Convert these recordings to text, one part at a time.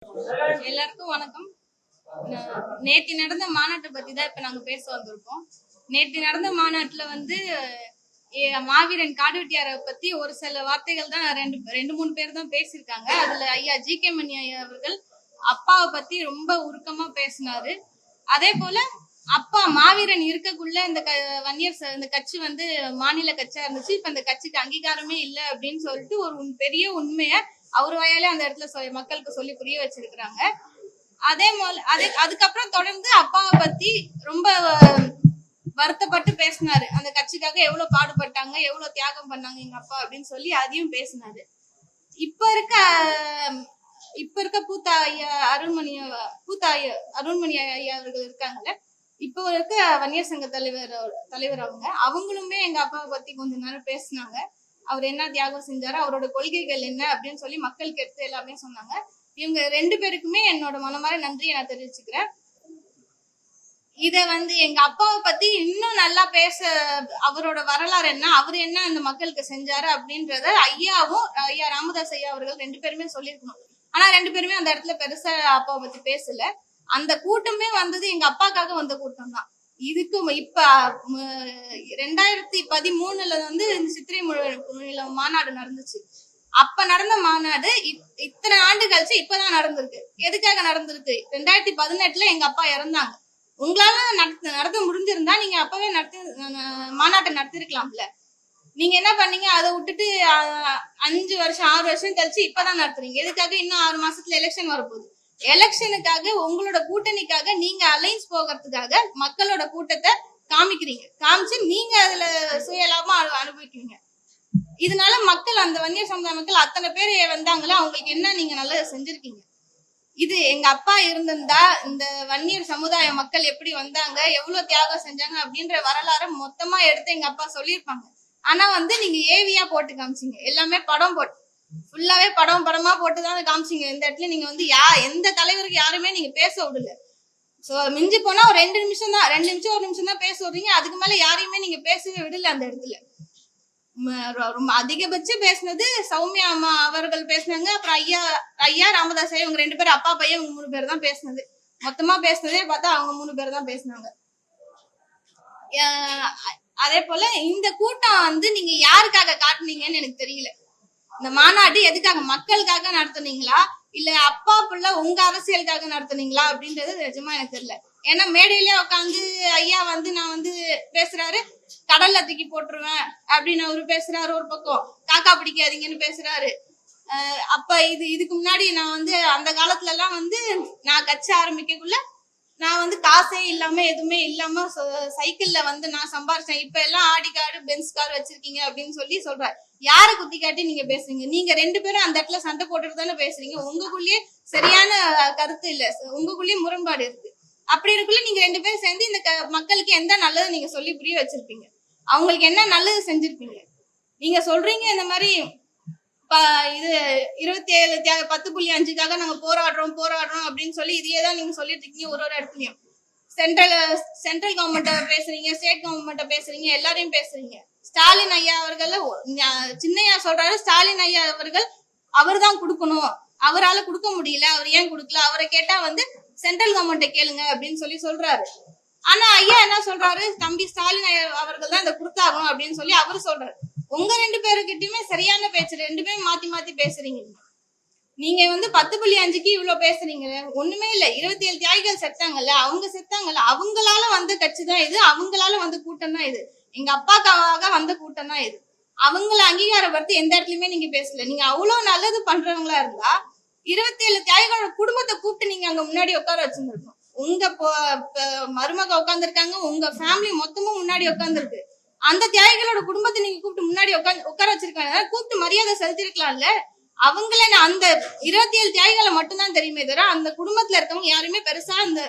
எல்லாருக்கும் வணக்கம். நேத்தி நடந்த மாநாட்டை பத்தி தான் இப்ப நாங்க பேச வந்திருக்கோம். நேத்தி நடந்த மாநாட்டுல மாவீரன் காடுவெட்டியாரை பத்தி ஒரு சில வார்த்தைகள் தான் ரெண்டு மூணு பேர் தான் பேசியிருக்காங்க. அதுல ஐயா ஜி.கே. மணி ஐயா அவர்கள் அப்பாவை பத்தி ரொம்ப உருக்கமா பேசினாரு. அதே போல அப்பா மாவீரன் இருக்கக்குள்ள இந்த வன்னியர் இந்த கட்சி மாநில கட்சியா இருந்துச்சு. இப்ப இந்த கட்சிக்கு அங்கீகாரமே இல்லை அப்படின்னு சொல்லிட்டு ஒரு பெரிய உண்மைய அவர் வாயாலே அந்த இடத்துல மக்களுக்கு சொல்லி புரிய வச்சிருக்கிறாங்க. அதுக்கப்புறம் தொடர்ந்து அப்பாவை பத்தி ரொம்ப வருத்தப்பட்டு பேசினாரு. அந்த கட்சிக்காக எவ்வளவு பாடுபட்டாங்க, எவ்வளவு தியாகம் பண்ணாங்க எங்க அப்பா அப்படின்னு சொல்லி அதையும் பேசினாரு. இப்ப இருக்க பூத்தா அருண்மணி ஐயா அவர்கள் இருக்காங்கல்ல, இப்போ இருக்க வன்னியர் சங்க தலைவர் அவங்களுமே எங்க அப்பாவை பத்தி கொஞ்ச நேரம் பேசினாங்க. அவர் என்ன தியாகம் செஞ்சாரு, அவரோட கொள்கைகள் என்ன அப்படின்னு சொல்லி மக்களுக்கு எடுத்து எல்லாமே சொன்னாங்க. இவங்க ரெண்டு பேருக்குமே என்னோட மனமார நன்றியை நான் தெரிவிச்சுக்கிறேன். இத எங்க அப்பாவை பத்தி இன்னும் நல்லா பேச, அவரோட வரலாறு என்ன, அவர் என்ன இந்த மக்களுக்கு செஞ்சாரு அப்படின்றத ஐயா ராமதாஸ் ஐயா அவர்கள் ரெண்டு பேருமே சொல்லியிருக்கணும். ஆனா ரெண்டு பேருமே அந்த இடத்துல பெருசா அப்பாவை பத்தி பேசல. அந்த கூட்டமே எங்க அப்பாக்காக வந்த கூட்டம் தான். இதுக்கு இப்ப 2013 சித்திரை மாநாடு நடந்துச்சு. அப்ப நடந்த மாநாடு இத்தனை ஆண்டு கழிச்சு இப்பதான் நடந்திருக்கு. எதுக்காக நடந்திருக்கு? 2018 எங்க அப்பா இறந்தாங்க. உங்களால நடத்த முடிஞ்சிருந்தா நீங்க அப்பவே மாநாட்டை நடத்திருக்கலாம்ல. நீங்க என்ன பண்ணீங்க? அதை விட்டுட்டு 5 வருஷம் 6 வருஷம் கழிச்சு இப்பதான் நடத்துறீங்க. எதுக்காக? இன்னும் 6 மாசத்துல எலெக்ஷன் வரப்போகுது. எலெக்ஷனுக்காக உங்களோட கூட்டணிக்காக நீங்க அலைன்ஸ் போகிறதுக்காக மக்களோட கூட்டத்தை காமிச்சு நீங்க அதுல சுயலாபமா அனுபவிக்கிறீங்க. இதனால மக்கள், அந்த வன்னியர் சமுதாய மக்கள் அத்தனை பேர் வந்தாங்களா, அவங்களுக்கு என்ன நீங்க நல்லது செஞ்சிருக்கீங்க? இது எங்க அப்பா இருந்திருந்தா இந்த வன்னியர் சமுதாய மக்கள் எப்படி வந்தாங்க, எவ்வளவு தியாகம் செஞ்சாங்க அப்படின்ற வரலாறு மொத்தமா எடுத்து எங்க அப்பா சொல்லியிருப்பாங்க. ஆனா நீங்க ஏவியா போட்டு காமிச்சிங்க. எல்லாமே ஃபுல்லாவே படமா போட்டுதான் காமிச்சிங்க. இந்த இடத்துல நீங்க எந்த தலைவருக்கு யாருமே நீங்க பேச விடல. சோ மிஞ்சி போனா ஒரு 2 நிமிஷம் தான், 2 நிமிஷம் 1 நிமிஷம் தான் பேச விடுறீங்க. அதுக்கு மேல யாரையுமே நீங்க பேசவே விடல. அந்த இடத்துல ரொம்ப அதிகபட்சம் பேசினது சௌமியா அம்மா அவர்கள் பேசினாங்க. அப்புறம் ஐயா ராமதாஸ் ஐயா, இவங்க 2 பேரும் அப்பா பையன், இவங்க 3 பேர் தான் பேசினது. மொத்தமா பேசினதே பார்த்தா அவங்க 3 பேர் தான் பேசினாங்க. அதே போல இந்த கூட்டம் நீங்க யாருக்காக காட்டுனீங்கன்னு எனக்கு தெரியல. இந்த மாநாடு எதுக்காக? மக்களுக்காக நடத்துனீங்களா, இல்ல அப்பா புள்ள உங்க அரசியலுக்காக நடத்துனீங்களா அப்படின்றது நிஜமா எனக்கு தெரியல. ஏன்னா மேடையிலே உட்காந்து ஐயா நான் பேசுறாரு, கடல்ல தூக்கி போட்டுருவேன் அப்படின்னு அவரு பேசுறாரு. ஒரு பக்கம் காக்கா பிடிக்காதீங்கன்னு பேசுறாரு. அப்ப இதுக்கு முன்னாடி நான் அந்த காலத்துல எல்லாம் நான் கட்சி ஆரம்பிக்கக்குள்ள நான் காசே இல்லாம எதுவுமே இல்லாம சைக்கிள்ல நான் சம்பாரிச்சேன். இப்ப எல்லாம் ஆடி காரு பென்ஸ் கார் வச்சிருக்கீங்க அப்படின்னு சொல்றாரு. யாரை குத்தி காட்டி நீங்க பேசுறீங்க? நீங்க 2 பேரும் அந்த இடத்துல சண்டை போட்டுட்டு தானே பேசுறீங்க. உங்களுக்குள்ளேயே சரியான கருத்து இல்ல, உங்களுக்குள்ளேயே முரண்பாடு இருக்கு. அப்படி இருக்குள்ள நீங்க 2 பேரும் சேர்ந்து இந்த மக்களுக்கு எந்த நல்லது நீங்க சொல்லி புரிய வச்சிருப்பீங்க? அவங்களுக்கு என்ன நல்லது செஞ்சிருப்பீங்க? நீங்க சொல்றீங்க இந்த மாதிரி இது 27 10.5க்காக நாங்க போராடுறோம் அப்படின்னு சொல்லி இதையேதான் நீங்க சொல்லிட்டு இருக்கீங்க. ஒரு இடத்துலயும் சென்ட்ரல் கவர்மெண்ட்ட பேசுறீங்க, ஸ்டேட் கவர்மெண்ட்ட பேசுறீங்க, எல்லாரையும் பேசுறீங்க. ஸ்டாலின் ஐயா அவர்கள் சின்னையா சொல்றாரு, ஸ்டாலின் ஐயா அவர்கள் அவர் தான் கொடுக்கணும், அவரால கொடுக்க முடியல, அவர் ஏன் கொடுக்கல, அவரை கேட்டா சென்ட்ரல் கவர்மெண்ட்ட கேளுங்க அப்படின்னு சொல்றாரு. ஆனா ஐயா என்ன சொல்றாரு, தம்பி ஸ்டாலின் ஐயா அவர்கள் தான் இதை கொடுத்தாகணும் அப்படின்னு சொல்லி அவரு சொல்றாரு. உங்க 2 பேருக்கிட்டயுமே சரியான பேச்சு, 2 பேரும் மாத்தி பேசுறீங்க. நீங்க 10.5க்கு இவ்வளவு பேசுறீங்க, ஒண்ணுமே இல்ல. 27 தியாகிகள் செத்தாங்கல்ல, அவங்களால வந்த கட்சி தான் இது, அவங்களால வந்த கூட்டம் தான் இது, எங்க அப்பாக்காக வந்த கூட்டம் தான் இது. அவங்களை அங்கீகாரப்படுத்தி எந்த இடத்துலயுமே நீங்க பேசல. நீங்க அவ்வளவு நல்லது பண்றவங்களா இருந்தா 27 தியாகிகளோட குடும்பத்தை கூப்பிட்டு நீங்க அங்க முன்னாடி உட்கார வச்சிருந்திருக்கோம். உங்க மருமக உட்கார்ந்துருக்காங்க, உங்க ஃபேமிலி மொத்தமும் முன்னாடி உட்கார்ந்துருக்கு. அந்த தியாகிகளோட குடும்பத்தை நீங்க கூப்பிட்டு முன்னாடி உட்கார வச்சிருக்காங்க. கூப்பிட்டு மரியாதை செலுத்திருக்கலாம்ல. அவங்கள அந்த 27 தியாகிகளை மட்டும்தான் தெரியுமே தவிர அந்த குடும்பத்துல இருக்கவங்க யாருமே பெருசா இந்த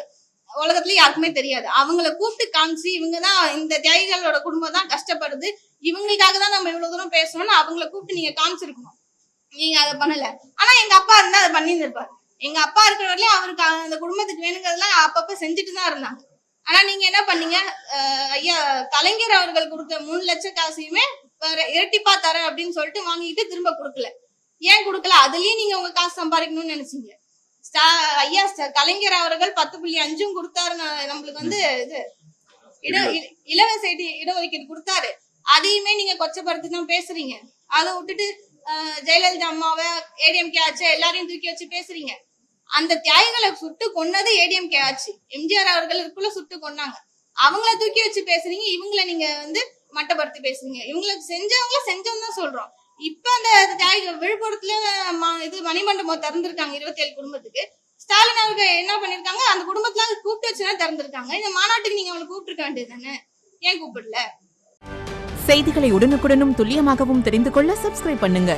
உலகத்துல யாருக்குமே தெரியாது. அவங்கள கூப்பிட்டு காமிச்சு இவங்கதான், இந்த தியாகிகளோட குடும்பம் தான் கஷ்டப்படுது, இவங்களுக்காக தான் நம்ம இவ்வளவு தூரம் பேசணும்னு அவங்கள கூப்பிட்டு நீங்க காமிச்சிருக்கணும். நீங்க அதை பண்ணல. ஆனா எங்க அப்பா இருந்தா அதை பண்ணியிருந்திருப்பாரு. எங்க அப்பா இருக்கிற வரையும் அவருக்கு அந்த குடும்பத்துக்கு வேணுங்கிறதுலாம் அப்பப்ப செஞ்சுட்டு தான் இருந்தாங்க. ஆனா நீங்க என்ன பண்ணீங்க? ஐயா கலைஞர் அவர்கள் கொடுத்த 3 லட்சம் காசையுமே இரட்டிப்பா தரேன் அப்படின்னு சொல்லிட்டு வாங்கிட்டு திரும்ப கொடுக்கல. ஏன் கொடுக்கல? அதுலயும் நீங்க உங்க காசு சம்பாதிக்கணும்னு நினைச்சீங்க. கலைஞர் அவர்கள் 10.5 கொடுத்தாரு. நம்மளுக்கு வந்து இது இலவச இடஒதுக்கீடு கொடுத்தாரு. அதையுமே நீங்க கொச்சப்படுத்தி தான் பேசுறீங்க. அதை விட்டுட்டு ஜெயலலிதா அம்மாவை ஏடிஎம்கே ஆச்சு எல்லாரையும் தூக்கி வச்சு பேசுறீங்க. அந்த தியாகிகளை சுட்டு கொன்னது ஏடிஎம்கே ஆச்சு. எம்ஜிஆர் அவர்கள் இருக்குள்ள சுட்டு கொன்னாங்க. அவங்கள தூக்கி வச்சு பேசுறீங்க. இவங்களை நீங்க வந்து மட்டப்படுத்தி பேசுறீங்க. இவங்களுக்கு செஞ்சவங்க தான் சொல்றோம். இப்ப அந்த தியாகிகள் விழுப்புரத்துல இது மணிமண்டபம் திறந்திருக்காங்க 27 குடும்பத்துக்கு. ஸ்டாலின் அவர்கள் என்ன பண்ணிருக்காங்க, அந்த குடும்பத்துல கூப்பிட்டு வச்சுதான் திறந்திருக்காங்க. இந்த மாநாட்டுக்கு நீங்க அவங்களை கூப்பிட்டு இருக்க வேண்டியது தானே, ஏன் கூப்பிடல? செய்திகளை உடனுக்குடனும் துல்லியமாகவும் தெரிந்து கொள்ள சப்ஸ்கிரைப் பண்ணுங்க.